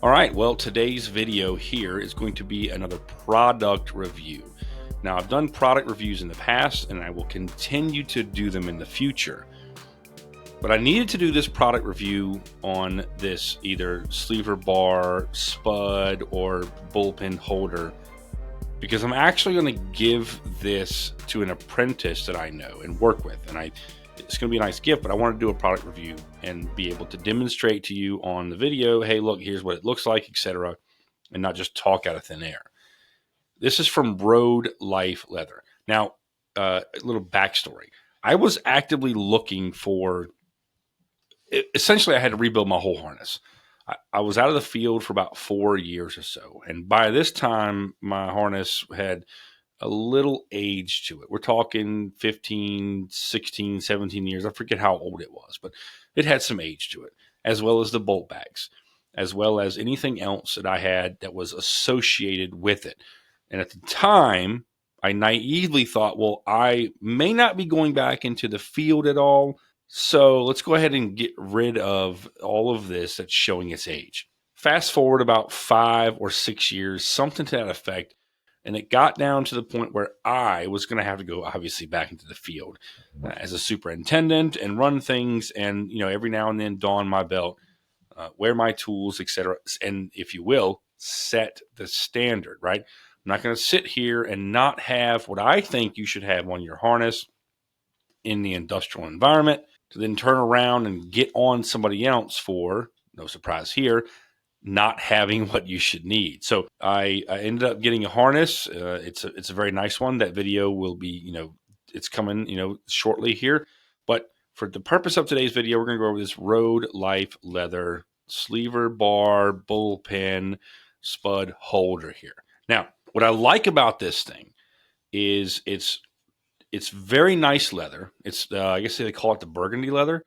All right, well, today's video here is going to be another product review. Now, I've done product reviews in the past, and I will continue to do them in the future. But I needed to do this product review on this either sleever bar, spud, or bullpen holder because I'm actually going to give this to an apprentice that I know and work with. And it's going to be a nice gift, but I want to do a product review and be able to demonstrate to you on the video, hey, look, here's what it looks like, etc., and not just talk out of thin air. This is from Road Life Leather. Now, a little backstory. I was actively looking for, essentially, I had to rebuild my whole harness. I was out of the field for about 4 years or so. And by this time, my harness had a little age to it. We're talking 15, 16, 17 years. I forget how old it was, but it had some age to it, as well as the bolt bags, as well as anything else that I had that was associated with it. And at the time, I naively thought, well, I may not be going back into the field at all. So let's go ahead and get rid of all of this that's showing its age. Fast forward about 5 or 6 years, something to that effect. And it got down to the point where I was going to have to go, obviously, back into the field as a superintendent and run things, and every now and then don my belt, wear my tools, etc. And if you will, set the standard. Right? I'm not going to sit here and not have what I think you should have on your harness in the industrial environment, to then turn around and get on somebody else for, no surprise here, not having what you should need. So I ended up getting a harness. It's a very nice one. That video will be, it's coming, shortly here. But for the purpose of today's video, we're going to go over this Road Life Leather sleever bar bullpen spud holder here. Now, what I like about this thing is it's very nice leather. It's I guess they call it the burgundy leather.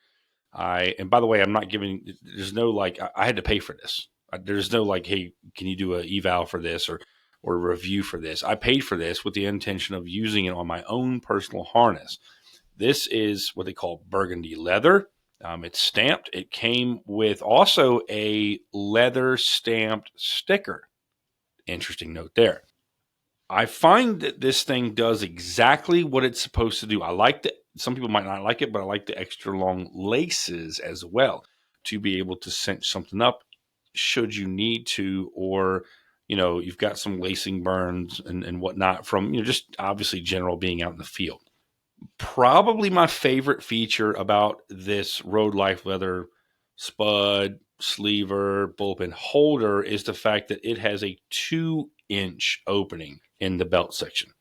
And by the way, I'm not giving. There's no I had to pay for this. There's no hey, can you do a eval for this or a review for this? I paid for this with the intention of using it on my own personal harness. This is what they call burgundy leather. It's stamped. It came with also a leather stamped sticker. Interesting note there. I find that this thing does exactly what it's supposed to do. I like that. Some people might not like it, but I like the extra long laces as well to be able to cinch something up should you need to, or you've got some lacing burns and whatnot from just obviously general being out in the field. Probably my favorite feature about this Road Life Leather spud sleever bullpen holder is the fact that it has a 2-inch opening in the belt section.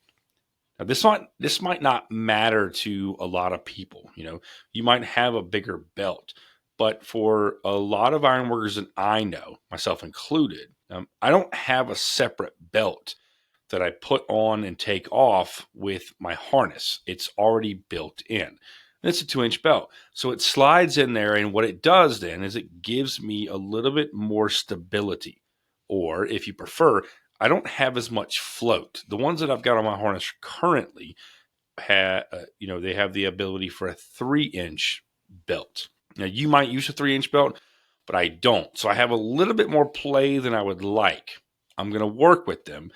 Now, this might not matter to a lot of people. You might have a bigger belt, but for a lot of ironworkers that I know, myself included, I don't have a separate belt that I put on and take off with my harness. It's already built in. And it's a 2-inch belt. So it slides in there, and what it does then is it gives me a little bit more stability. Or if you prefer, I don't have as much float. The ones that I've got on my harness currently have, they have the ability for a 3-inch belt. Now, you might use a 3-inch belt, but I don't. So I have a little bit more play than I would like. I'm going to work with them,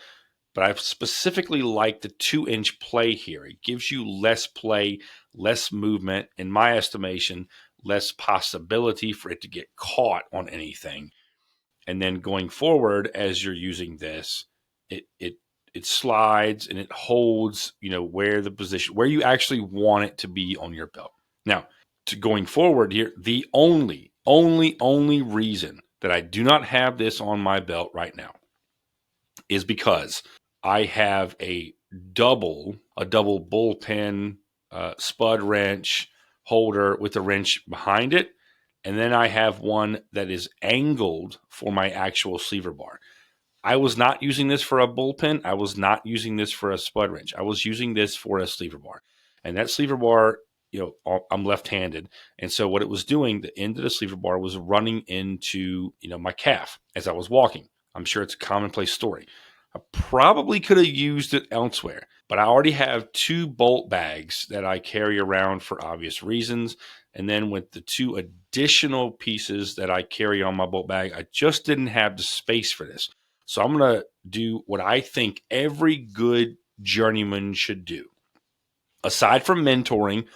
but I specifically like the 2-inch play here. It gives you less play, less movement, in my estimation, less possibility for it to get caught on anything. And then going forward, as you're using this, it slides and it holds, where the position, where you actually want it to be on your belt. Now, to going forward here, the only reason that I do not have this on my belt right now is because I have a double bullpen spud wrench holder with a wrench behind it. And then I have one that is angled for my actual sleever bar. I was not using this for a bullpen. I was not using this for a spud wrench. I was using this for a sleever bar. And that sleever bar, I'm left-handed. And so what it was doing, the end of the sleever bar was running into, my calf as I was walking. I'm sure it's a commonplace story. I probably could have used it elsewhere, but I already have 2 bolt bags that I carry around for obvious reasons. And then with the 2 additional pieces that I carry on my bolt bag, I just didn't have the space for this. So I'm going to do what I think every good journeyman should do. Aside from mentoring,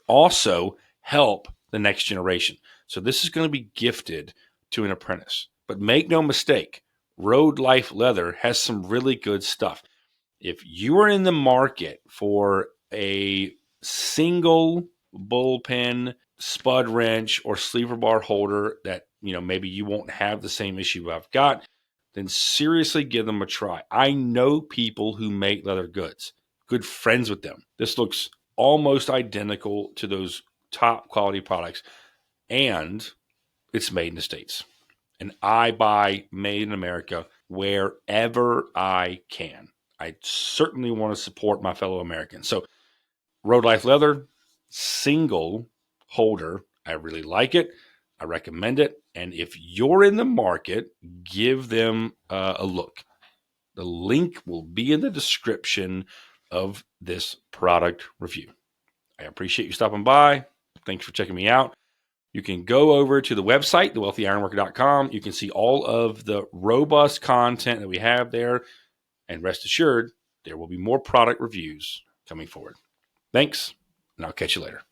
also help the next generation. So this is going to be gifted to an apprentice. But make no mistake, Road Life Leather has some really good stuff. If you are in the market for a single bullpen, spud wrench, or sleeper bar holder that, maybe you won't have the same issue I've got, then seriously give them a try. I know people who make leather goods, good friends with them. This looks almost identical to those top quality products, and it's made in the States. And I buy made in America wherever I can. I certainly want to support my fellow Americans. So, Road Life Leather, single holder. I really like it. I recommend it. And if you're in the market, give them a look. The link will be in the description of this product review. I appreciate you stopping by. Thanks for checking me out. You can go over to the website, thewealthyironworker.com. You can see all of the robust content that we have there. And rest assured, there will be more product reviews coming forward. Thanks, and I'll catch you later.